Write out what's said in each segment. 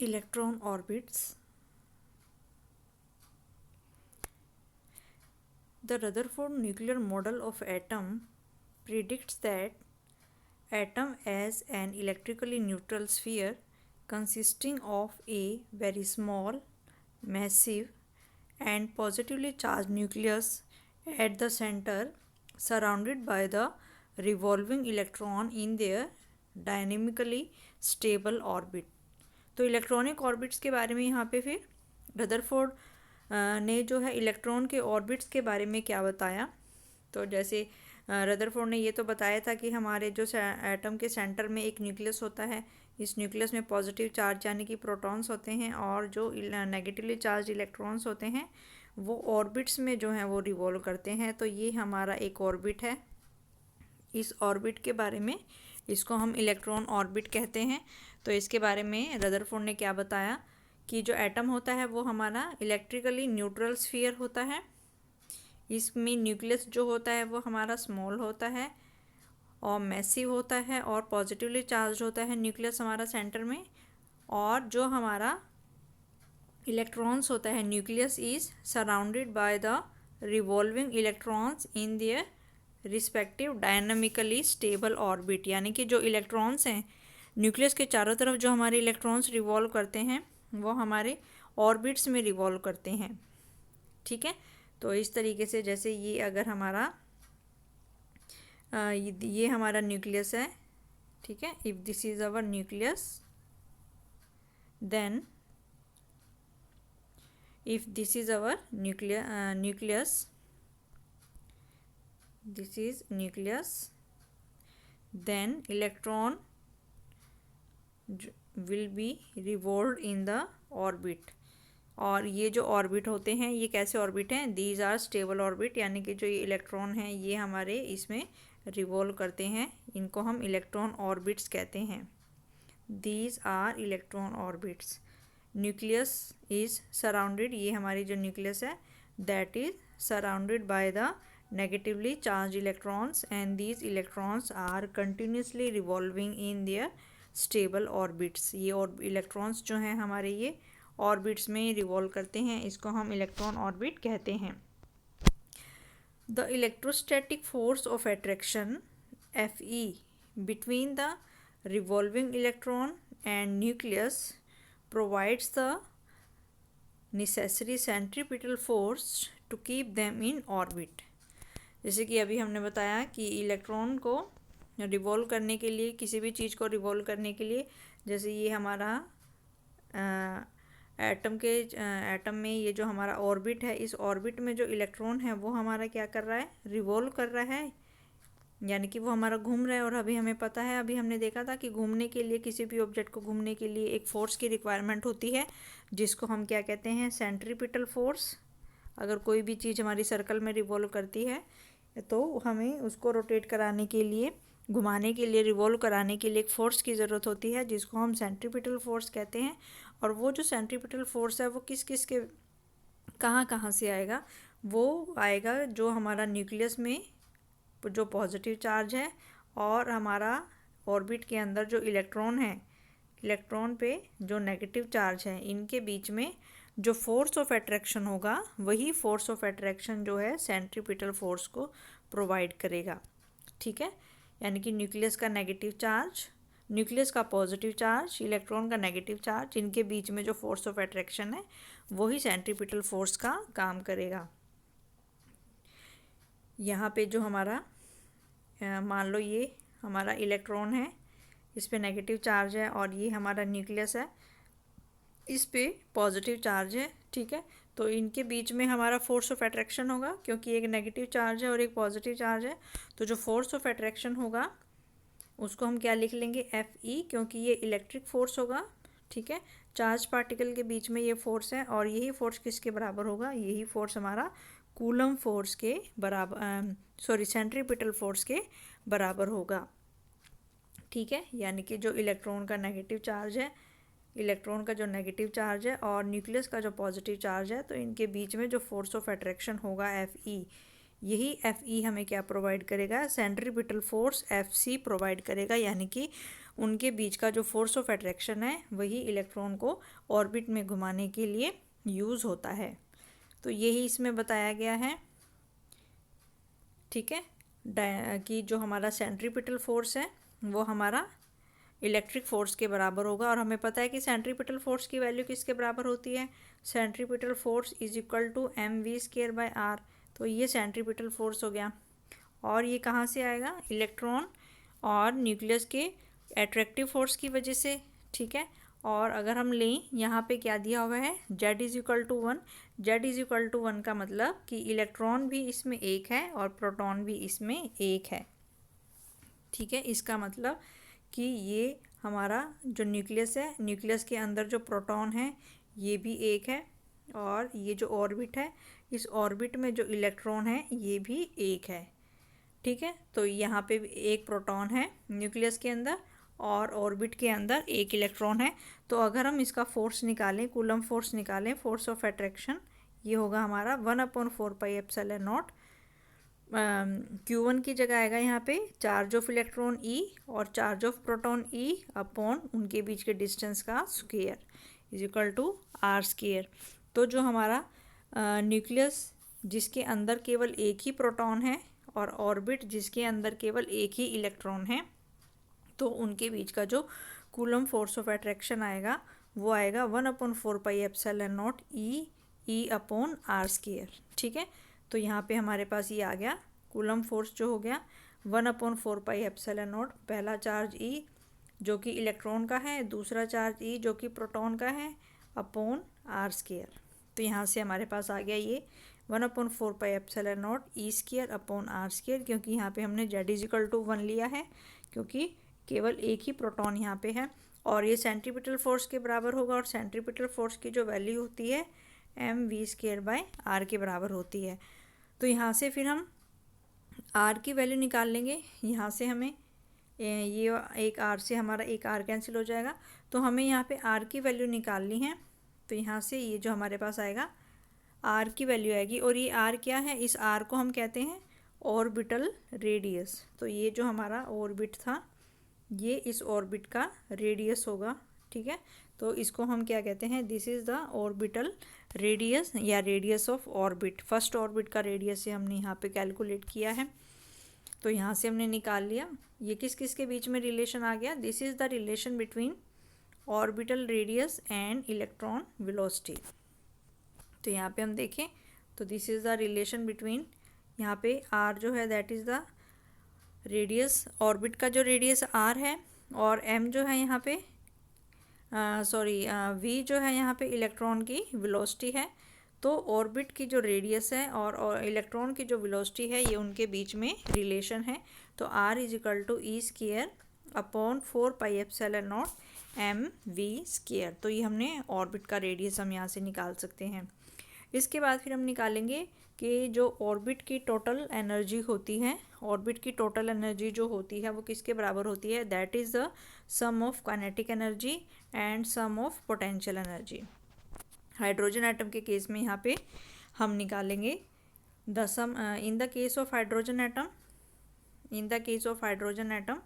electron orbits. The Rutherford nuclear model of atom predicts that atom as an electrically neutral sphere consisting of a very small, massive and positively charged nucleus at the center surrounded by the revolving electron in their dynamically stable orbit. तो electronic orbits के बारे में यहाँ पे फिर Rutherford ने जो है इलेक्ट्रॉन के ऑर्बिट्स के बारे में क्या बताया। तो जैसे रदरफोर्ड ने ये तो बताया था कि हमारे जो एटम के सेंटर में एक न्यूक्लियस होता है, इस न्यूक्लियस में पॉजिटिव चार्ज यानी कि प्रोटॉन्स होते हैं और जो नेगेटिवली चार्ज इलेक्ट्रॉन्स होते हैं वो ऑर्बिट्स में जो हैं वो रिवॉल्व करते हैं। तो ये हमारा एक ऑर्बिट है। इस ऑर्बिट के बारे में इसको हम इलेक्ट्रॉन ऑर्बिट कहते हैं। तो इसके बारे में रदरफोर्ड ने क्या बताया कि जो एटम होता है वो हमारा इलेक्ट्रिकली न्यूट्रल स्फीयर होता है। इसमें न्यूक्लियस जो होता है वो हमारा स्मॉल होता है और मैसिव होता है और पॉजिटिवली चार्ज होता है न्यूक्लियस हमारा सेंटर में। और जो हमारा इलेक्ट्रॉन्स होता है nucleus is surrounded by the revolving electrons in their respective dynamically stable orbit. यानी कि जो इलेक्ट्रॉन्स हैं न्यूक्लियस के चारों तरफ जो हमारे इलेक्ट्रॉन्स रिवॉल्व करते हैं वो हमारे ऑर्बिट्स में रिवॉल्व करते हैं। ठीक है, तो इस तरीके से जैसे ये अगर हमारा ये हमारा न्यूक्लियस है, ठीक है, if this is our nucleus then if this is our nucleus, this is nucleus, then electron will be revolved in the orbit। और ये जो ऑर्बिट होते हैं ये कैसे ऑर्बिट हैं, दीज आर स्टेबल ऑर्बिट, यानी कि जो ये इलेक्ट्रॉन हैं ये हमारे इसमें रिवॉल्व करते हैं, इनको हम इलेक्ट्रॉन ऑर्बिट्स कहते हैं। These are electron orbits. Nucleus is surrounded, ये हमारी जो न्यूक्लियस है that is surrounded by the negatively charge electrons and these electrons are continuously revolving in their stable orbits. ये और इलेक्ट्रॉन्स जो हैं हमारे ये ऑर्बिट्स में रिवॉल्व करते हैं, इसको हम इलेक्ट्रॉन ऑर्बिट कहते हैं। The electrostatic force of attraction Fe between the revolving electron and nucleus provides the necessary centripetal force to keep them in orbit। जैसे कि अभी हमने बताया कि इलेक्ट्रॉन को रिवॉल्व करने के लिए, किसी भी चीज़ को रिवॉल्व करने के लिए, जैसे ये हमारा एटम में ये जो हमारा ऑर्बिट है, इस ऑर्बिट में जो इलेक्ट्रॉन है वो हमारा क्या कर रहा है, रिवॉल्व कर रहा है, यानी कि वो हमारा घूम रहा है। और अभी हमें पता है, अभी हमने देखा था कि घूमने के लिए, किसी भी ऑब्जेक्ट को घूमने के लिए एक फ़ोर्स की रिक्वायरमेंट होती है जिसको हम क्या कहते हैं, सेंट्रीपिटल फोर्स। अगर कोई भी चीज़ हमारी सर्कल में रिवॉल्व करती है तो हमें उसको रोटेट कराने के लिए, घुमाने के लिए, रिवॉल्व कराने के लिए एक फ़ोर्स की ज़रूरत होती है जिसको हम सेंट्रीपिटल फोर्स कहते हैं। और वो जो सेंट्रीपिटल फोर्स है वो किस किस के कहाँ कहाँ से आएगा, वो आएगा जो हमारा न्यूक्लियस में जो पॉजिटिव चार्ज है और हमारा ऑर्बिट के अंदर जो इलेक्ट्रॉन है, इलेक्ट्रॉन पे जो नेगेटिव चार्ज है, इनके बीच में जो फोर्स ऑफ अट्रैक्शन होगा वही फोर्स ऑफ अट्रैक्शन जो है सेंट्रीपिटल फोर्स को प्रोवाइड करेगा। ठीक है, यानी कि न्यूक्लियस का नेगेटिव चार्ज, न्यूक्लियस का पॉजिटिव चार्ज, इलेक्ट्रॉन का नेगेटिव चार्ज, इनके बीच में जो फोर्स ऑफ अट्रैक्शन है वही सेंट्रीपिटल फोर्स का काम करेगा। यहाँ पे जो हमारा मान लो ये हमारा इलेक्ट्रॉन है, इस पे नेगेटिव चार्ज है और ये हमारा न्यूक्लियस है, इस पे पॉजिटिव चार्ज है। ठीक है, तो इनके बीच में हमारा फोर्स ऑफ अट्रैक्शन होगा, क्योंकि एक नेगेटिव चार्ज है और एक पॉजिटिव चार्ज है, तो जो फोर्स ऑफ अट्रैक्शन होगा उसको हम क्या लिख लेंगे, Fe, क्योंकि ये इलेक्ट्रिक फोर्स होगा। ठीक है, चार्ज पार्टिकल के बीच में ये फोर्स है और यही फोर्स किसके बराबर होगा, यही फोर्स हमारा कूलम फोर्स के बराबर, सेंट्रीपिटल फोर्स के बराबर होगा। ठीक है, यानी कि जो इलेक्ट्रॉन का नेगेटिव चार्ज है, इलेक्ट्रॉन का जो नेगेटिव चार्ज है और न्यूक्लियस का जो पॉजिटिव चार्ज है, तो इनके बीच में जो फोर्स ऑफ अट्रैक्शन होगा Fe, यही Fe हमें क्या प्रोवाइड करेगा, सेंट्रीपिटल फोर्स Fc प्रोवाइड करेगा। यानी कि उनके बीच का जो फोर्स ऑफ अट्रैक्शन है वही इलेक्ट्रॉन को ऑर्बिट में घुमाने के लिए यूज़ होता है। तो यही इसमें बताया गया है, ठीक है, कि जो हमारा सेंट्रीपिटल फोर्स है वो हमारा इलेक्ट्रिक फोर्स के बराबर होगा। और हमें पता है कि सेंट्रीपिटल फोर्स की वैल्यू किसके बराबर होती है, centripetal force is equal to mv²/r। तो ये सेंट्रीपिटल फोर्स हो गया। और ये कहाँ से आएगा, इलेक्ट्रॉन और न्यूक्लियस के एट्रैक्टिव फोर्स की वजह से, ठीक है। और अगर हम लें यहाँ पे क्या दिया हुआ है, z=1। z=1 का मतलब कि इलेक्ट्रॉन भी इसमें एक है और प्रोटॉन भी इसमें एक है, ठीक है। इसका मतलब कि ये हमारा जो न्यूक्लियस है, न्यूक्लियस के अंदर जो प्रोटॉन है ये भी एक है, और ये जो ऑर्बिट है, इस ऑर्बिट में जो इलेक्ट्रॉन है ये भी एक है, ठीक है। तो यहाँ पे एक प्रोटॉन है न्यूक्लियस के अंदर और ऑर्बिट के अंदर एक इलेक्ट्रॉन है। तो अगर हम इसका फोर्स निकालें, कूलम फोर्स निकालें, फोर्स ऑफ अट्रैक्शन, ये होगा हमारा 1/4πε0। Q1 की जगह आएगा यहाँ पे चार्ज ऑफ इलेक्ट्रॉन E और charge of proton E upon उनके बीच के डिस्टेंस का square is equal to r²। तो जो हमारा न्यूक्लियस जिसके अंदर केवल एक ही प्रोटॉन है और ऑर्बिट जिसके अंदर केवल एक ही इलेक्ट्रॉन है, तो उनके बीच का जो कूलम फोर्स ऑफ अट्रैक्शन आएगा वो आएगा 1/4πε0 E अपॉन r², ठीक है। तो यहाँ पे हमारे पास ये आ गया कूलम फोर्स जो हो गया 1/4πε0, पहला चार्ज E जो कि इलेक्ट्रॉन का है, दूसरा चार्ज E जो कि प्रोटॉन का है, अपॉन r²। तो यहाँ से हमारे पास आ गया ये 1/4πε0 E² अपॉन r², क्योंकि यहाँ पे हमने z=1 लिया है क्योंकि केवल एक ही प्रोटॉन यहाँ पे है। और ये सेंट्रीपिटल फोर्स के बराबर होगा, और सेंट्रीपिटल फोर्स की जो वैल्यू होती है mv²/r के बराबर होती है। तो यहाँ से फिर हम r की वैल्यू निकाल लेंगे। यहाँ से हमें ये एक r से हमारा एक r कैंसिल हो जाएगा, तो हमें यहाँ पे r की वैल्यू निकालनी है। तो यहाँ से ये जो हमारे पास आएगा r की वैल्यू आएगी, और ये r क्या है, इस r को हम कहते हैं ऑर्बिटल रेडियस। तो ये जो हमारा ऑर्बिट था ये इस ऑर्बिट का रेडियस होगा, ठीक है। तो इसको हम क्या कहते हैं, this is the orbital radius या radius of orbit. First orbit का रेडियस से हमने यहाँ पे कैलकुलेट किया है। तो यहाँ से हमने निकाल लिया ये किस किस के बीच में रिलेशन आ गया, this is the relation between orbital radius and electron velocity. तो यहाँ पे हम देखें तो this is the relation between, यहाँ पे r जो है that is the radius, orbit का जो रेडियस r है, और m जो है यहाँ पे v जो है यहाँ पे इलेक्ट्रॉन की वेलोसिटी है। तो ऑर्बिट की जो रेडियस है और इलेक्ट्रॉन की जो वेलोसिटी है ये उनके बीच में रिलेशन है। तो r E² अपॉन 4πε0 mv²। तो ये हमने ऑर्बिट का रेडियस हम यहाँ से निकाल सकते हैं। इसके बाद फिर हम निकालेंगे कि जो ऑर्बिट की टोटल एनर्जी होती है, ऑर्बिट की टोटल एनर्जी जो होती है वो किसके बराबर होती है, that is the sum of kinetic energy and sum of potential energy. Hydrogen atom के केस में यहाँ पे हम निकालेंगे the sum in the case of hydrogen atom, in the case of hydrogen atom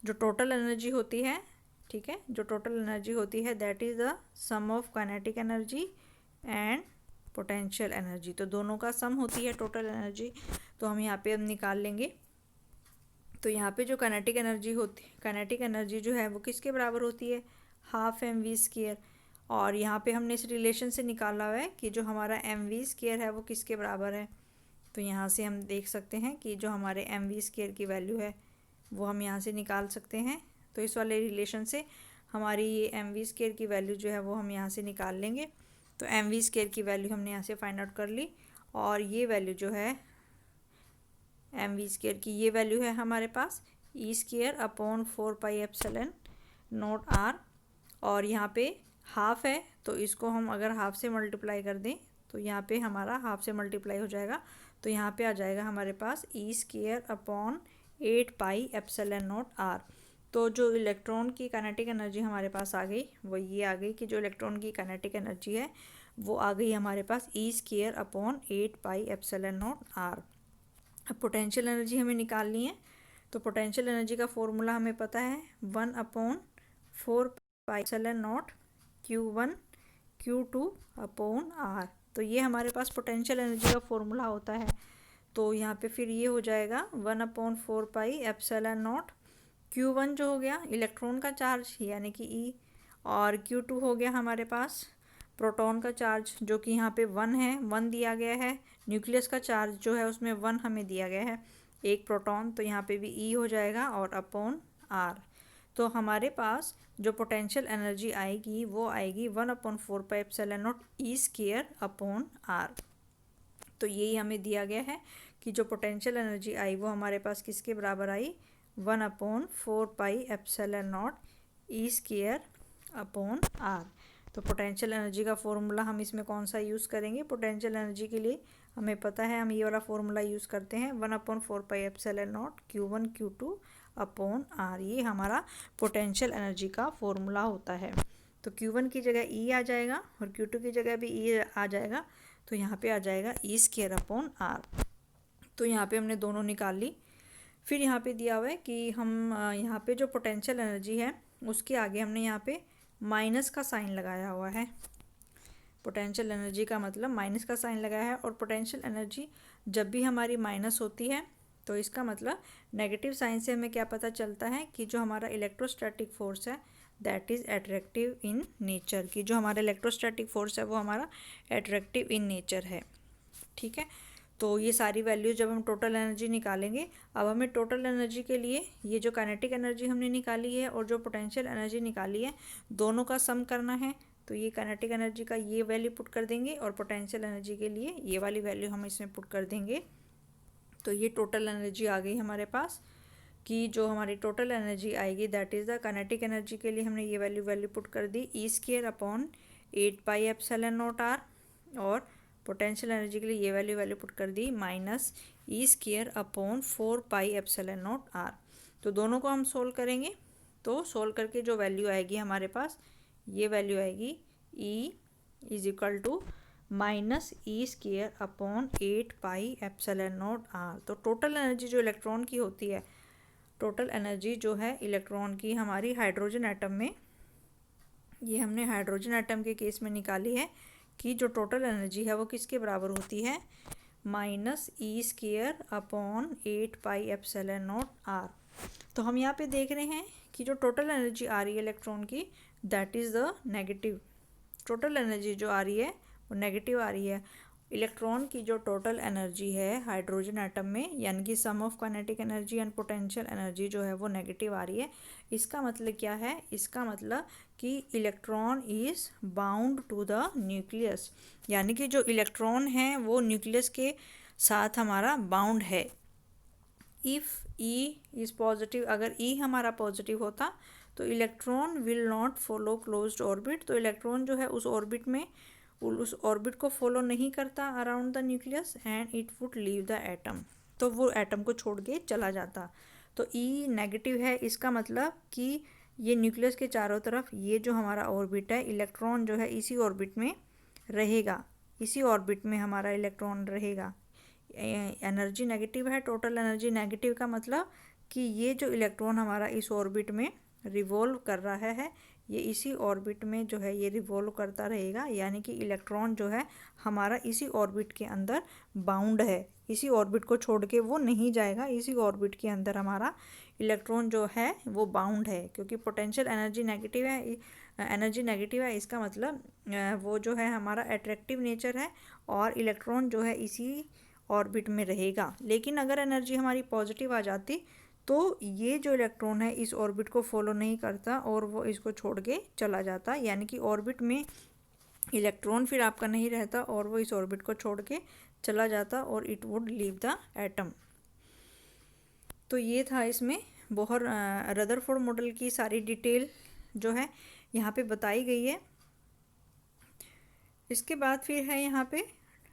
जो टोटल एनर्जी होती है, ठीक है, जो टोटल एनर्जी होती है that is the sum of kinetic energy and potential energy. तो दोनों का सम होती है टोटल एनर्जी। तो हम यहाँ पे अब निकाल लेंगे। तो यहाँ पे जो काइनेटिक एनर्जी होती है, काइनेटिक एनर्जी जो है वो किसके बराबर होती है, हाफ mv²। और यहाँ पे हमने इस रिलेशन से निकाला हुआ है कि जो हमारा mv² है वो किसके बराबर है। तो यहाँ से हम देख सकते हैं कि जो हमारे mv² की वैल्यू है वो हम यहाँ से निकाल सकते हैं। तो इस वाले रिलेशन से हमारी ये mv² की वैल्यू जो है वो हम यहाँ से निकाल लेंगे। तो mv² की वैल्यू हमने यहाँ से फाइंड आउट कर ली, और ये वैल्यू जो है mv² की ये वैल्यू है हमारे पास E² अपॉन 4πε0 r। और यहाँ पे हाफ है तो इसको हम अगर हाफ से मल्टीप्लाई कर दें तो यहाँ पे हमारा हाफ से मल्टीप्लाई हो जाएगा। तो यहाँ पे आ जाएगा हमारे पास E² अपॉन 8πε0 r। तो जो इलेक्ट्रॉन की काइनेटिक एनर्जी हमारे पास आ गई वो ये आ गई कि जो इलेक्ट्रॉन की काइनेटिक एनर्जी है वो आ गई हमारे पास E² अपॉन 8πε0 r। अब पोटेंशियल एनर्जी हमें निकालनी है। तो पोटेंशियल एनर्जी का फॉर्मूला हमें पता है 1/4πε0 Q1 Q2/R। तो ये हमारे पास पोटेंशियल एनर्जी का फॉर्मूला होता है। तो यहाँ पे फिर ये हो जाएगा 1/4πε0 Q1 जो हो गया इलेक्ट्रॉन का चार्ज यानी कि E, और Q2 हो गया हमारे पास प्रोटॉन का चार्ज जो कि यहाँ पे 1 है, 1 दिया गया है। न्यूक्लियस का चार्ज जो है उसमें 1 हमें दिया गया है, एक प्रोटॉन, तो यहाँ पे भी E हो जाएगा और अपॉन R। तो हमारे पास जो पोटेंशियल एनर्जी आएगी वो आएगी 1/4πε0 E²/R। तो यही हमें दिया गया है कि जो पोटेंशियल एनर्जी आई वो हमारे पास किसके बराबर आई, 1/4πε0 E²/R। तो पोटेंशियल एनर्जी का फॉर्मूला हम इसमें कौन सा यूज़ करेंगे, पोटेंशियल एनर्जी के लिए हमें पता है हम ये वाला फॉर्मूला यूज़ करते हैं 1/4πε0 Q1 Q2/R। ये हमारा पोटेंशियल एनर्जी का फॉर्मूला होता है। तो Q1 की जगह E आ जाएगा और Q2 की जगह भी E आ जाएगा, तो यहाँ पे आ जाएगा E²/R। तो यहाँ पे हमने दोनों निकाल ली। फिर यहाँ पे दिया हुआ है कि हम यहाँ पे जो पोटेंशियल एनर्जी है उसके आगे हमने यहाँ पे माइनस का साइन लगाया हुआ है। पोटेंशियल एनर्जी का मतलब माइनस का साइन लगाया है, और पोटेंशियल एनर्जी जब भी हमारी माइनस होती है तो इसका मतलब नेगेटिव साइन से हमें क्या पता चलता है कि जो हमारा इलेक्ट्रोस्टैटिक फोर्स है that is attractive in nature, की जो हमारा इलेक्ट्रोस्टैटिक फोर्स है वो हमारा एट्रैक्टिव इन नेचर है। ठीक है, तो ये सारी वैल्यू जब हम टोटल एनर्जी निकालेंगे, अब हमें टोटल एनर्जी के लिए ये जो काइनेटिक एनर्जी हमने निकाली है और जो पोटेंशियल एनर्जी निकाली है दोनों का सम करना है। तो ये काइनेटिक एनर्जी का ये वैल्यू पुट कर देंगे और पोटेंशियल एनर्जी के लिए ये वाली वैल्यू हम इसमें पुट कर देंगे। तो ये टोटल एनर्जी आ गई हमारे पास, कि जो हमारी टोटल एनर्जी आएगी that is the kinetic energy के लिए हमने ये वैल्यू पुट कर दी E²/8πε0R, और पोटेंशियल एनर्जी के लिए ये वैल्यू पुट कर दी -E²/4πε0R। तो दोनों को हम सोल्व करेंगे, तो सोल्व करके जो वैल्यू आएगी हमारे पास ये वैल्यू आएगी E = -E²/8πε0R। तो टोटल एनर्जी जो इलेक्ट्रॉन की होती है, टोटल एनर्जी जो है इलेक्ट्रॉन की हमारी हाइड्रोजन एटम में, ये हमने हाइड्रोजन एटम के केस में निकाली है कि जो टोटल एनर्जी है वो किसके बराबर होती है, -E²/8πε0R। तो हम यहाँ पे देख रहे हैं कि जो टोटल एनर्जी आ रही है इलेक्ट्रॉन की that is the negative, total energy जो आ रही है वो नेगेटिव आ रही है। इलेक्ट्रॉन की जो टोटल एनर्जी है हाइड्रोजन एटम में, यानी कि sum of kinetic energy and potential energy जो है वो नेगेटिव आ रही है। इसका मतलब क्या है, इसका मतलब कि electron is bound to the nucleus, यानी कि जो इलेक्ट्रॉन है वो न्यूक्लियस के साथ हमारा बाउंड है। इफ़ E इज़ पॉजिटिव, अगर E हमारा पॉजिटिव होता तो electron will not follow closed orbit, तो इलेक्ट्रॉन जो है उस ऑर्बिट में, उस ऑर्बिट को फॉलो नहीं करता around the nucleus and it would leave the atom, तो वो एटम को छोड़ के चला जाता। तो E नेगेटिव है, इसका मतलब कि ये न्यूक्लियस के चारों तरफ ये जो हमारा ऑर्बिट है, इलेक्ट्रॉन जो है इसी ऑर्बिट में रहेगा, इसी ऑर्बिट में हमारा इलेक्ट्रॉन रहेगा। एनर्जी नेगेटिव है, टोटल एनर्जी नेगेटिव का मतलब कि ये जो इलेक्ट्रॉन हमारा इस ऑर्बिट में रिवॉल्व कर रहा है, ये इसी ऑर्बिट में जो है ये रिवॉल्व करता रहेगा, यानी कि इलेक्ट्रॉन जो है हमारा इसी ऑर्बिट के अंदर बाउंड है, इसी ऑर्बिट को छोड़ के वो नहीं जाएगा, इसी ऑर्बिट के अंदर हमारा इलेक्ट्रॉन जो है वो बाउंड है। क्योंकि पोटेंशियल एनर्जी नेगेटिव है, एनर्जी नेगेटिव है, इसका मतलब वो जो है हमारा एट्रैक्टिव नेचर है और इलेक्ट्रॉन जो है इसी ऑर्बिट में रहेगा। लेकिन अगर एनर्जी हमारी पॉजिटिव आ जाती तो ये जो इलेक्ट्रॉन है इस ऑर्बिट को फॉलो नहीं करता और वो इसको छोड़ के चला जाता, यानी कि ऑर्बिट में इलेक्ट्रॉन फिर आपका नहीं रहता और वो इस ऑर्बिट को छोड़ के चला जाता और it would leave the atom. तो ये था इसमें बोहर रदरफोर्ड मॉडल की सारी डिटेल जो है यहाँ पे बताई गई है। इसके बाद फिर है यहाँ पे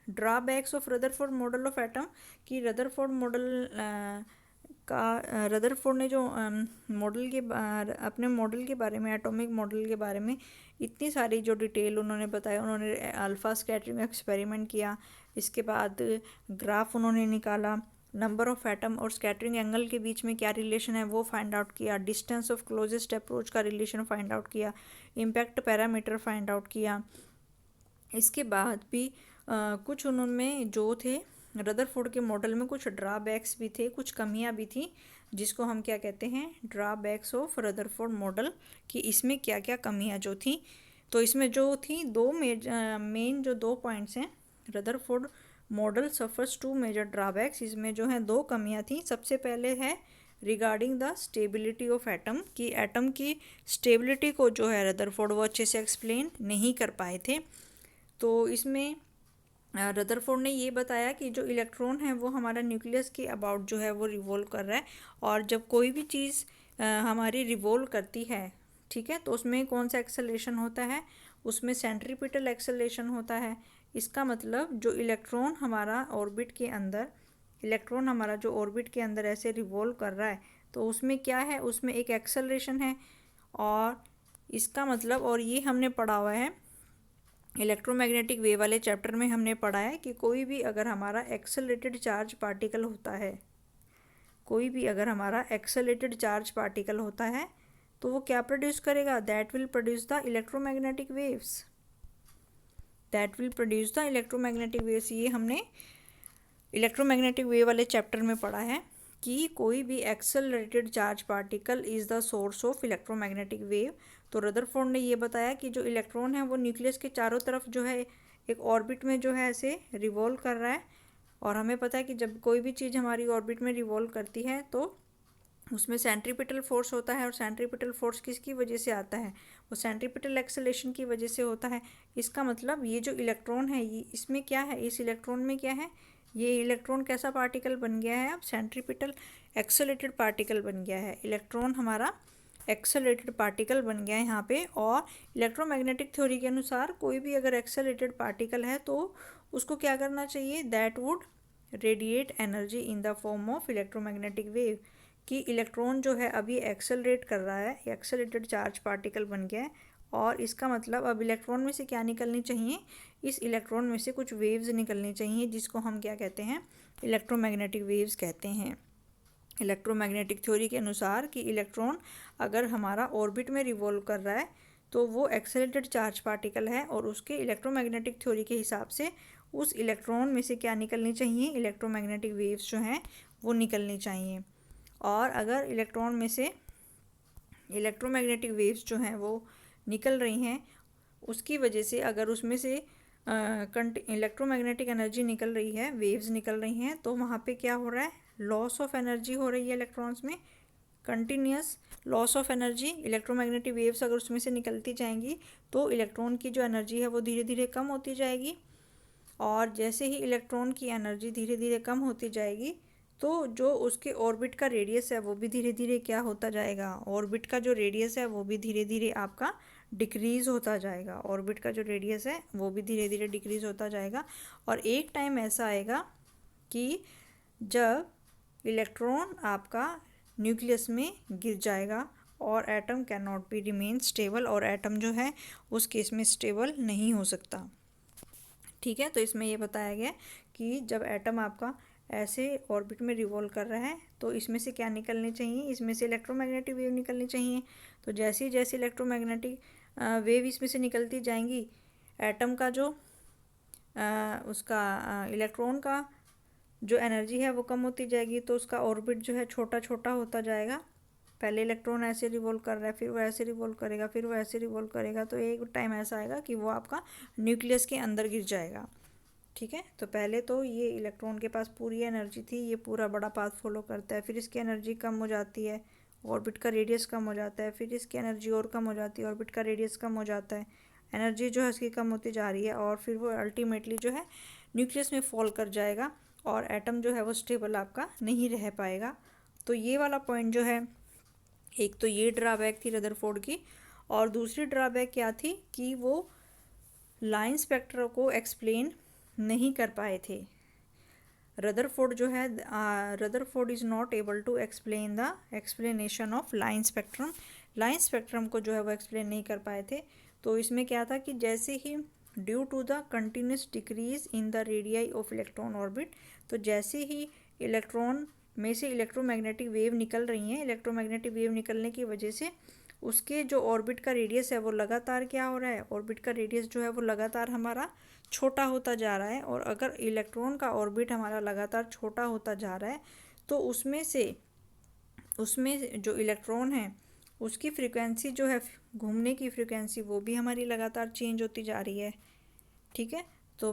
drawbacks of Rutherford model of atom, कि रदरफोर्ड मॉडल का, रदरफोर्ड ने जो मॉडल के अपने मॉडल के बारे में, एटॉमिक मॉडल के बारे में इतनी सारी जो डिटेल उन्होंने बताया, उन्होंने अल्फ़ा स्कैटरिंग एक्सपेरिमेंट किया, इसके बाद ग्राफ उन्होंने निकाला, नंबर ऑफ एटम और स्कैटरिंग एंगल के बीच में क्या रिलेशन है वो फाइंड आउट किया, डिस्टेंस ऑफ क्लोजेस्ट अप्रोच का रिलेशन फाइंड आउट किया, इम्पैक्ट पैरामीटर फाइंड आउट किया। इसके बाद भी कुछ उनमें जो थे रदरफोर्ड के मॉडल में कुछ ड्रॉबैक्स भी थे, कुछ कमियां भी थी, जिसको हम क्या कहते हैं, ड्रॉबैक्स ऑफ रदरफोर्ड मॉडल, कि इसमें क्या क्या कमियां जो थी। तो इसमें जो थी दो मेन जो 2 पॉइंट्स हैं, Rutherford model suffers 2 major drawbacks, इसमें जो है 2 कमियां थी। सबसे पहले है regarding the stability of atom, कि एटम की स्टेबिलिटी को जो है रदरफोर्ड वो अच्छे से एक्सप्लेन नहीं कर पाए थे। तो इसमें रदरफोर्ड ने ये बताया कि जो इलेक्ट्रॉन है वो हमारा न्यूक्लियस के अबाउट जो है वो रिवॉल्व कर रहा है, और जब कोई भी चीज़ हमारी रिवॉल्व करती है, ठीक है, तो उसमें कौन सा एक्सेलरेशन होता है, उसमें सेंट्रीपिटल एक्सेलरेशन होता है। इसका मतलब जो इलेक्ट्रॉन हमारा ऑर्बिट के अंदर, इलेक्ट्रॉन हमारा जो ऑर्बिट के अंदर ऐसे रिवॉल्व कर रहा है, तो उसमें क्या है, उसमें एक एक्सेलरेशन है। और इसका मतलब, और ये हमने पढ़ा हुआ है इलेक्ट्रोमैग्नेटिक वेव वाले चैप्टर में, हमने पढ़ा है कि कोई भी अगर हमारा एक्सेलरेटेड चार्ज पार्टिकल होता है, कोई भी अगर हमारा एक्सेलरेटेड चार्ज पार्टिकल होता है, तो वो क्या प्रोड्यूस करेगा, that will produce the electromagnetic waves, that will produce the electromagnetic waves. ये हमने इलेक्ट्रोमैग्नेटिक वेव वाले चैप्टर में पढ़ा है कि कोई भी accelerated charge particle is the source of electromagnetic wave. तो रदरफोर्ड ने ये बताया कि जो इलेक्ट्रॉन है वो न्यूक्लियस के चारों तरफ जो है एक ऑर्बिट में जो है ऐसे रिवॉल्व कर रहा है, और हमें पता है कि जब कोई भी चीज़ हमारी ऑर्बिट में रिवॉल्व करती है तो उसमें सेंट्रीपिटल फोर्स होता है, और सेंट्रीपिटल फोर्स किसकी वजह से आता है, वो सेंट्रीपिटल एक्सेलेरेशन की वजह से होता है। इसका मतलब ये जो इलेक्ट्रॉन है, ये इसमें क्या है, इस इलेक्ट्रॉन में क्या है, ये इलेक्ट्रॉन कैसा पार्टिकल बन गया है, अब सेंट्रीपिटल एक्सेलरेटेड पार्टिकल बन गया है, इलेक्ट्रॉन हमारा एक्सेलरेटेड पार्टिकल बन गया है यहाँ पे। और इलेक्ट्रोमैग्नेटिक थ्योरी के अनुसार कोई भी अगर एक्सेलरेटेड पार्टिकल है तो उसको क्या करना चाहिए, that would radiate energy in the form of electromagnetic wave, कि इलेक्ट्रॉन जो है अभी एक्सेलरेट कर रहा है, एक्सेलरेटेड चार्ज पार्टिकल बन गया है, और इसका मतलब अब इलेक्ट्रॉन में से क्या निकलनी चाहिए, इस इलेक्ट्रॉन में से कुछ वेव्स निकलनी चाहिए, जिसको हम क्या कहते हैं, इलेक्ट्रोमैग्नेटिक वेव्स कहते हैं। इलेक्ट्रोमैग्नेटिक थ्योरी के अनुसार कि इलेक्ट्रॉन अगर हमारा ऑर्बिट में रिवॉल्व कर रहा है तो वो एक्सेलरेटेड चार्ज पार्टिकल है, और उसके इलेक्ट्रोमैग्नेटिक थ्योरी के हिसाब से उस इलेक्ट्रॉन में से क्या निकलनी चाहिए, इलेक्ट्रोमैग्नेटिक वेव्स जो हैं वो निकलनी चाहिए। और अगर इलेक्ट्रॉन में से इलेक्ट्रोमैग्नेटिक वेव्स जो हैं वो निकल रही हैं, उसकी वजह से अगर उसमें से इलेक्ट्रोमैग्नेटिक एनर्जी निकल रही है, वेव्स निकल रही हैं, तो वहाँ पे क्या हो रहा है, लॉस ऑफ एनर्जी हो रही है इलेक्ट्रॉन्स में, continuous loss of energy. Electromagnetic waves अगर उसमें से निकलती जाएंगी तो इलेक्ट्रॉन की जो एनर्जी है वो धीरे धीरे कम होती जाएगी, और जैसे ही इलेक्ट्रॉन की एनर्जी धीरे धीरे कम होती जाएगी तो जो उसके ऑर्बिट का रेडियस है वो भी धीरे धीरे क्या होता जाएगा, ऑर्बिट का जो रेडियस है वो भी धीरे धीरे आपका डिक्रीज़ होता जाएगा, ऑर्बिट का जो रेडियस है वो भी धीरे धीरे डिक्रीज़ होता जाएगा। और एक टाइम ऐसा आएगा कि जब इलेक्ट्रॉन आपका न्यूक्लियस में गिर जाएगा और atom can not be remain stable, और एटम जो है उस केस में स्टेबल नहीं हो सकता, ठीक है। तो इसमें ये बताया गया कि जब एटम आपका ऐसे ऑर्बिट में रिवॉल्व कर रहा है तो इसमें से क्या निकलनी चाहिए, इसमें से इलेक्ट्रोमैग्नेटिक वेव निकलनी चाहिए। तो जैसे जैसे इलेक्ट्रोमैग्नेटिक वेव इसमें से निकलती जाएंगी, एटम का जो उसका इलेक्ट्रॉन का जो एनर्जी है वो कम होती जाएगी, तो उसका ऑर्बिट जो है छोटा छोटा होता जाएगा। पहले इलेक्ट्रॉन ऐसे रिवॉल्व कर रहा है, फिर वो ऐसे रिवॉल्व करेगा, फिर वो ऐसे रिवॉल्व करेगा, तो एक टाइम ऐसा आएगा कि वो आपका न्यूक्लियस के अंदर गिर जाएगा, ठीक है। तो पहले तो ये इलेक्ट्रॉन के पास पूरी एनर्जी थी, ये पूरा बड़ा पाथ फॉलो करता है, फिर इसकी एनर्जी कम हो जाती है, ऑर्बिट का रेडियस कम हो जाता है, फिर इसकी एनर्जी और कम हो जाती है, ऑर्बिट का रेडियस कम हो जाता है, एनर्जी जो है इसकी कम होती जा रही है, और फिर वो अल्टीमेटली जो है न्यूक्लियस में फॉल कर जाएगा, और एटम जो है वो स्टेबल आपका नहीं रह पाएगा। तो ये वाला पॉइंट जो है, एक तो ये ड्रॉबैक थी रदरफोर्ड की, और दूसरी ड्रॉबैक क्या थी कि वो लाइन स्पेक्ट्रा को एक्सप्लेन नहीं कर पाए थे। रदरफोर्ड जो है, Rutherford is not able to explain the explanation of line spectrum, line spectrum को जो है वो एक्सप्लेन नहीं कर पाए थे। तो इसमें क्या था कि जैसे ही due to the continuous decrease in the radii of electron orbit, तो जैसे ही इलेक्ट्रॉन में से इलेक्ट्रोमैग्नेटिक वेव निकल रही हैं, इलेक्ट्रोमैग्नेटिक वेव निकलने की वजह से उसके जो ऑर्बिट का रेडियस है वो लगातार क्या हो रहा है, ऑर्बिट का रेडियस जो है वो लगातार हमारा छोटा होता जा रहा है। और अगर इलेक्ट्रॉन का ऑर्बिट हमारा लगातार छोटा होता जा रहा है तो उसमें जो इलेक्ट्रॉन है उसकी फ्रीक्वेंसी जो है घूमने की फ्रीक्वेंसी वो भी हमारी लगातार चेंज होती जा रही है। ठीक है, तो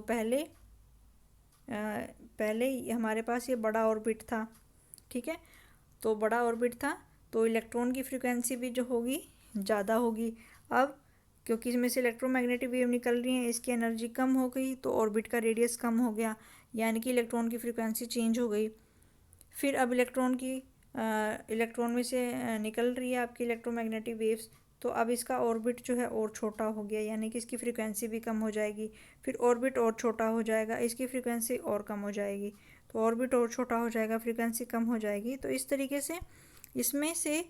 पहले हमारे पास ये बड़ा ऑर्बिट था। ठीक है, तो बड़ा ऑर्बिट था तो इलेक्ट्रॉन की फ्रीक्वेंसी भी जो होगी ज़्यादा होगी। अब क्योंकि इसमें से इलेक्ट्रोमैग्नेटिक वेव निकल रही है, इसकी एनर्जी कम हो गई तो ऑर्बिट का रेडियस कम हो गया, यानी कि इलेक्ट्रॉन की फ्रीक्वेंसी चेंज हो गई। फिर अब इलेक्ट्रॉन में से निकल रही है आपकी इलेक्ट्रोमैग्नेटिक वेव्स, तो अब इसका ऑर्बिट जो है और छोटा हो गया, यानी कि इसकी फ्रीक्वेंसी भी कम हो जाएगी। फिर ऑर्बिट और छोटा हो जाएगा, इसकी फ्रीक्वेंसी और कम हो जाएगी। तो ऑर्बिट और छोटा हो जाएगा, फ्रीक्वेंसी कम हो जाएगी। तो इस तरीके से इसमें से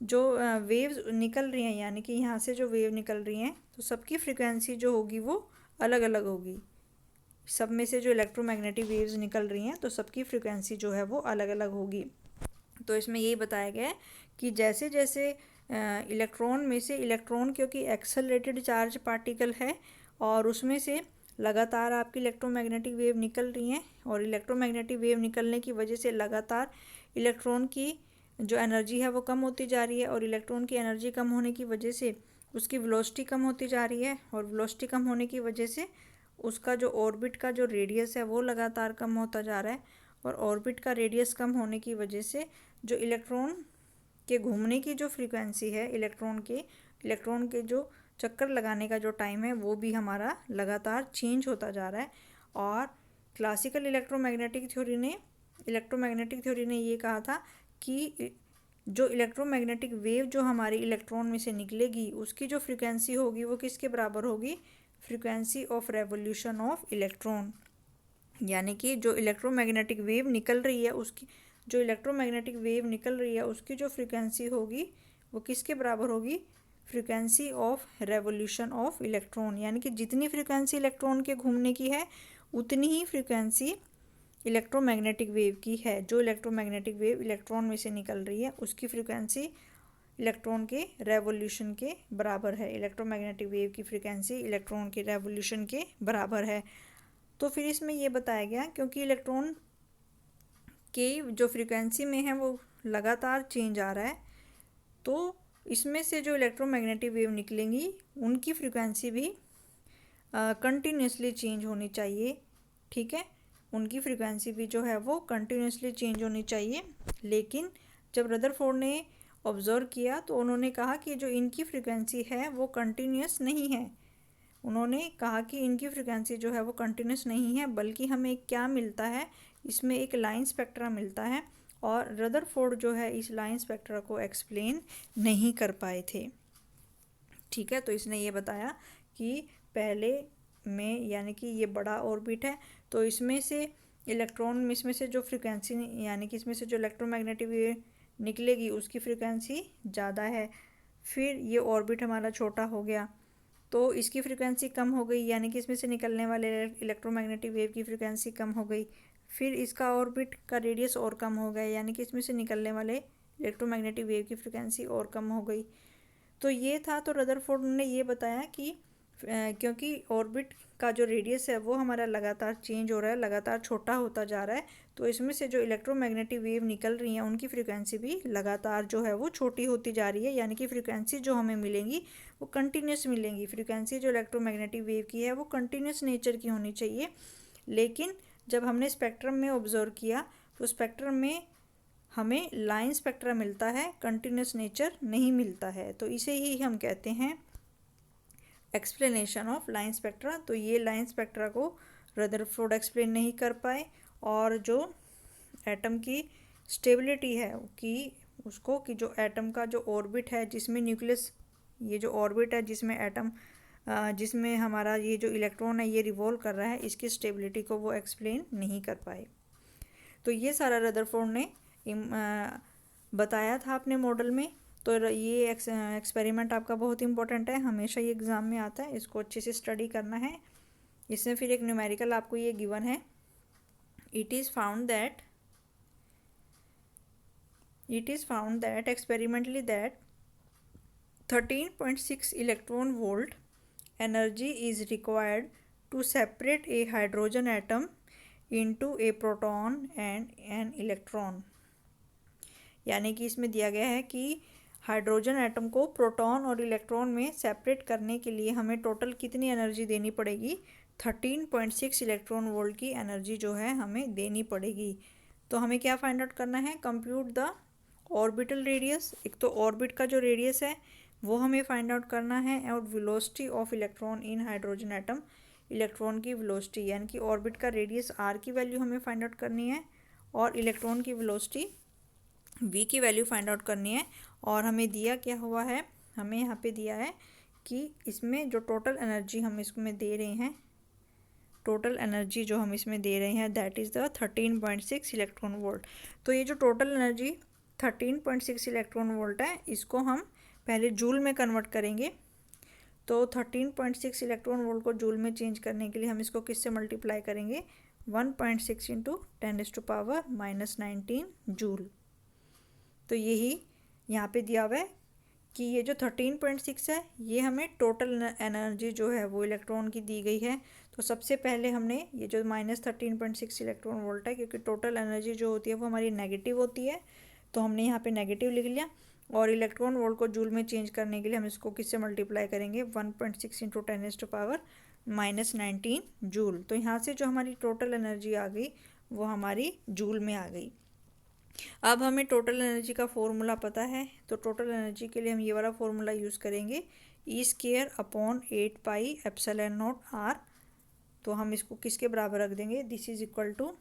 जो वेव्स निकल रही हैं, यानी कि यहाँ से जो वेव निकल रही हैं, तो सबकी फ्रीक्वेंसी जो होगी वो अलग अलग होगी। सब में से जो इलेक्ट्रोमैग्नेटिक वेव्स निकल रही हैं तो सबकी फ्रीक्वेंसी जो है वो अलग अलग होगी। तो इसमें यही बताया गया है कि जैसे जैसे इलेक्ट्रॉन में से इलेक्ट्रॉन क्योंकि एक्सेलरेटेड चार्ज पार्टिकल है और उसमें से लगातार आपकी इलेक्ट्रोमैग्नेटिक वेव निकल रही हैं, और इलेक्ट्रोमैग्नेटिक वेव निकलने की वजह से लगातार इलेक्ट्रॉन की जो एनर्जी है वो कम होती जा रही है, और इलेक्ट्रॉन की एनर्जी कम होने की वजह से उसकी वेलोसिटी कम होती जा रही है, और वेलोसिटी कम होने की वजह से उसका जो ऑर्बिट का जो रेडियस है वो लगातार कम होता जा रहा है। और ऑर्बिट का रेडियस कम होने की वजह से जो इलेक्ट्रॉन के घूमने की जो फ्रीक्वेंसी है, इलेक्ट्रॉन के जो चक्कर लगाने का जो टाइम है वो भी हमारा लगातार चेंज होता जा रहा है। और क्लासिकल इलेक्ट्रोमैग्नेटिक थ्योरी ने ये कहा था कि जो इलेक्ट्रोमैग्नेटिक वेव जो हमारी इलेक्ट्रॉन में से निकलेगी उसकी जो फ्रीक्वेंसी होगी वो किसके बराबर होगी, frequency of revolution of electron. यानी कि जो इलेक्ट्रोमैग्नेटिक वेव निकल रही है उसकी जो फ्रीक्वेंसी होगी वो किसके बराबर होगी, frequency of revolution of electron. यानी कि जितनी फ्रीक्वेंसी इलेक्ट्रॉन के घूमने की है उतनी ही फ्रीक्वेंसी इलेक्ट्रोमैग्नेटिक वेव की है। जो इलेक्ट्रोमैग्नेटिक वेव इलेक्ट्रॉन में से निकल रही है उसकी फ्रीक्वेंसी इलेक्ट्रॉन के रेवोल्यूशन के बराबर है। इलेक्ट्रोमैग्नेटिक वेव की फ्रीक्वेंसी इलेक्ट्रॉन के रेवोल्यूशन के बराबर है। तो फिर इसमें ये बताया गया क्योंकि इलेक्ट्रॉन के जो फ्रीक्वेंसी में है वो लगातार चेंज आ रहा है, तो इसमें से जो इलेक्ट्रोमैग्नेटिक वेव निकलेंगी उनकी फ्रीक्वेंसी भी कंटिन्यूसली चेंज होनी चाहिए। ठीक है, उनकी फ्रीक्वेंसी भी जो है वो कंटिन्यूसली चेंज होनी चाहिए। लेकिन जब रदरफोर्ड ने ऑब्ज़र्व किया तो उन्होंने कहा कि जो इनकी फ्रीक्वेंसी है वो कंटिन्यूस नहीं है। उन्होंने कहा कि इनकी फ्रीक्वेंसी जो है वो कंटिन्यूस नहीं है, बल्कि हमें क्या मिलता है, इसमें एक लाइन स्पेक्ट्रा मिलता है, और रदरफोर्ड जो है इस लाइन स्पेक्ट्रा को एक्सप्लेन नहीं कर पाए थे। ठीक है, तो इसने ये बताया कि पहले में यानी कि ये बड़ा ऑर्बिट है तो इसमें से जो फ्रीक्वेंसी यानी कि इसमें से जो इलेक्ट्रोमैग्नेटिक वेव निकलेगी उसकी फ्रीक्वेंसी ज़्यादा है। फिर ये ऑर्बिट हमारा छोटा हो गया तो इसकी फ्रीक्वेंसी कम हो गई, यानी कि इसमें से निकलने वाले इलेक्ट्रोमैग्नेटिक वेव की फ्रीक्वेंसी कम हो गई। फिर इसका ऑर्बिट का रेडियस और कम हो गया, यानी कि इसमें से निकलने वाले इलेक्ट्रोमैग्नेटिक वेव की फ्रीक्वेंसी और कम हो गई। तो ये था, तो रदरफोर्ड ने ये बताया कि क्योंकि ऑर्बिट का जो रेडियस है वो हमारा लगातार चेंज हो रहा है, लगातार छोटा होता जा रहा है, तो इसमें से जो इलेक्ट्रोमैग्नेटिक वेव निकल रही हैं उनकी फ्रीक्वेंसी भी लगातार जो है वो छोटी होती जा रही है। यानी कि फ्रीक्वेंसी जो हमें मिलेंगी वो कंटिन्यूस मिलेंगी। फ्रीक्वेंसी जो इलेक्ट्रोमैग्नेटिक वेव की है वो कंटिन्यूस नेचर की होनी चाहिए। लेकिन जब हमने स्पेक्ट्रम में ऑब्जर्व किया तो स्पेक्ट्रम में हमें लाइन स्पेक्ट्रा मिलता है, कंटिन्यूस नेचर नहीं मिलता है। तो इसे ही हम कहते हैं एक्सप्लेनेशन ऑफ लाइन स्पेक्ट्रा। तो ये लाइन स्पेक्ट्रा को रदरफोर्ड एक्सप्लेन नहीं कर पाए, और जो एटम की स्टेबिलिटी है कि जो एटम का जो ऑर्बिट है जिसमें न्यूक्लियस, ये जो ऑर्बिट है जिसमें हमारा ये जो इलेक्ट्रॉन है ये रिवॉल्व कर रहा है, इसकी स्टेबिलिटी को वो एक्सप्लेन नहीं कर पाए। तो ये सारा रदरफोर्ड ने बताया था अपने मॉडल में। तो ये एक्सपेरिमेंट आपका बहुत इंपॉर्टेंट है, हमेशा ये एग्ज़ाम में आता है, इसको अच्छे से स्टडी करना है। इसमें फिर एक न्यूमेरिकल आपको ये गिवन है, it is found that it is found that experimentally that 13.6 electron volt energy is required to separate a hydrogen atom into a proton and an electron। यानी कि इसमें दिया गया है कि हाइड्रोजन एटम को प्रोटॉन और इलेक्ट्रॉन में सेपरेट करने के लिए हमें टोटल कितनी एनर्जी देनी पड़ेगी, 13.6 इलेक्ट्रॉन वोल्ट की एनर्जी जो है हमें देनी पड़ेगी। तो हमें क्या फाइंड आउट करना है, कंप्यूट द ऑर्बिटल रेडियस। एक तो ऑर्बिट का जो रेडियस है वो हमें फाइंड आउट करना है, और velocity of electron in hydrogen atom, electron की वेलोसिटी यानी कि ऑर्बिट का रेडियस आर की वैल्यू हमें फाइंड आउट करनी है, और इलेक्ट्रॉन की वेलोसिटी v की वैल्यू फाइंड आउट करनी है। और हमें दिया क्या हुआ है, हमें यहाँ पे दिया है कि इसमें जो टोटल एनर्जी हम इसमें दे रहे हैं, टोटल एनर्जी जो हम इसमें दे रहे हैं that is the 13.6 electron volt. तो ये जो टोटल एनर्जी 13.6 इलेक्ट्रॉन वोल्ट है, इसको हम पहले जूल में कन्वर्ट करेंगे। तो 13.6 इलेक्ट्रॉन वोल्ट को जूल में चेंज करने के लिए हम इसको किससे मल्टीप्लाई करेंगे, 1.6 इंटू 10⁻⁻19 जूल। तो यही यहाँ पे दिया हुआ है कि ये जो 13.6 है ये हमें टोटल एनर्जी जो है वो इलेक्ट्रॉन की दी गई है। तो सबसे पहले हमने ये जो -13.6 इलेक्ट्रॉन वोल्ट है, क्योंकि टोटल एनर्जी जो होती है वो हमारी नेगेटिव होती है, तो हमने यहाँ पे नेगेटिव लिख लिया। और इलेक्ट्रॉन वोल्ट को जूल में चेंज करने के लिए हम इसको किससे मल्टीप्लाई करेंगे, 1.6 इंटू 10⁻⁻19 जूल। तो यहाँ से जो हमारी टोटल एनर्जी आ गई वो हमारी जूल में आ गई। अब हमें टोटल एनर्जी का फॉर्मूला पता है, तो टोटल एनर्जी के लिए हम ये वाला फॉर्मूला यूज़ करेंगे, E²/8πε0r। तो हम इसको किसके बराबर रख देंगे, this is equal to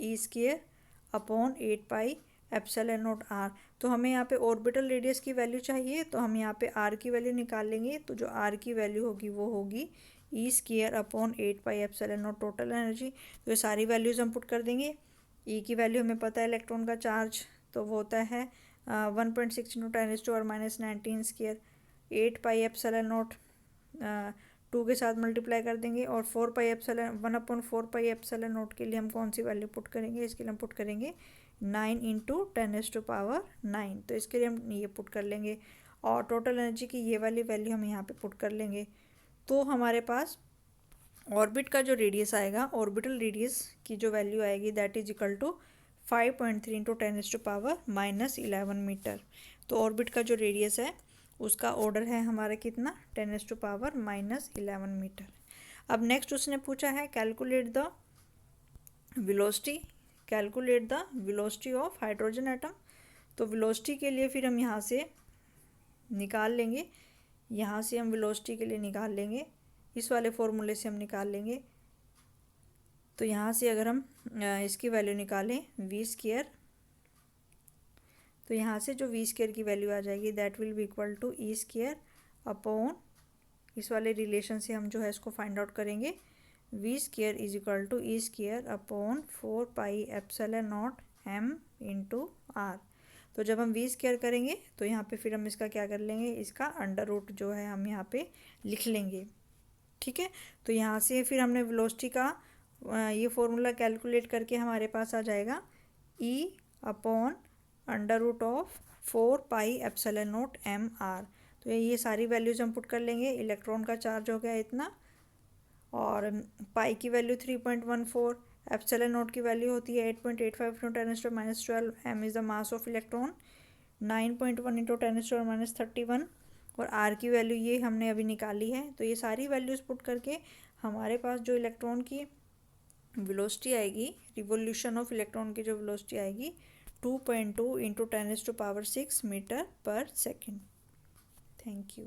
E²/8πε0r। तो हमें यहाँ पे ऑर्बिटल रेडियस की वैल्यू चाहिए, तो हम यहाँ पे r की वैल्यू निकाल लेंगे। तो जो r की वैल्यू होगी वो होगी E²/8πε0 टोटल एनर्जी। तो ये सारी वैल्यूज़ हम पुट कर देंगे। ई की वैल्यू हमें पता है, इलेक्ट्रॉन का चार्ज तो वो होता है 1.6 इंटू 10⁻⁻19 स्क्वायर, 8πε0 2 के साथ मल्टीप्लाई कर देंगे, और 1/4πε0 के लिए हम कौन सी वैल्यू पुट करेंगे, इसके लिए हम पुट करेंगे 9 इंटू 10⁻9। तो इसके लिए हम ये पुट कर लेंगे, और टोटल एनर्जी की ये वाली वैल्यू हम यहाँ पे पुट कर लेंगे। तो हमारे पास ऑर्बिट का जो रेडियस आएगा, ऑर्बिटल रेडियस की जो वैल्यू आएगी that is equal to 5.3 into 10⁻⁻11 metre. तो ऑर्बिट का जो रेडियस है उसका ऑर्डर है हमारा कितना, 10⁻⁻11 मीटर। अब नेक्स्ट उसने पूछा है calculate the velocity, calculate the velocity of hydrogen atom. तो वेलोसिटी के लिए फिर हम यहाँ से निकाल लेंगे, यहाँ से हम वेलोसिटी के लिए निकाल लेंगे, इस वाले फॉर्मूले से हम निकाल लेंगे। तो यहाँ से अगर हम इसकी वैल्यू निकालें v², तो यहाँ से जो v² की वैल्यू आ जाएगी that will be equal to E²/, इस वाले रिलेशन से हम जो है इसको फाइंड आउट करेंगे, v² is equal to E²/4πε0m into r। तो जब हम v² करेंगे तो यहाँ पे फिर हम इसका क्या कर लेंगे, इसका अंडर रूट जो है हम यहाँ पे लिख लेंगे। ठीक है, तो यहाँ से फिर हमने वेलोसिटी का ये फॉर्मूला कैलकुलेट करके हमारे पास आ जाएगा E/4πε0mr। तो ये सारी वैल्यूज़ हम पुट कर लेंगे। इलेक्ट्रॉन का चार्ज हो गया इतना, और पाई की वैल्यू 3.14, एप्सिलॉन की वैल्यू होती है 8.85 into 10⁻12, m is the mass of electron, 9.1 into 10⁻31, और r की वैल्यू ये हमने अभी निकाली है। तो ये सारी वैल्यूज़ पुट करके हमारे पास जो इलेक्ट्रॉन की वेलोसिटी आएगी, रिवोल्यूशन ऑफ इलेक्ट्रॉन की जो वेलोसिटी आएगी 2.2 इंटू 10⁻6 मीटर पर सेकेंड। Thank you.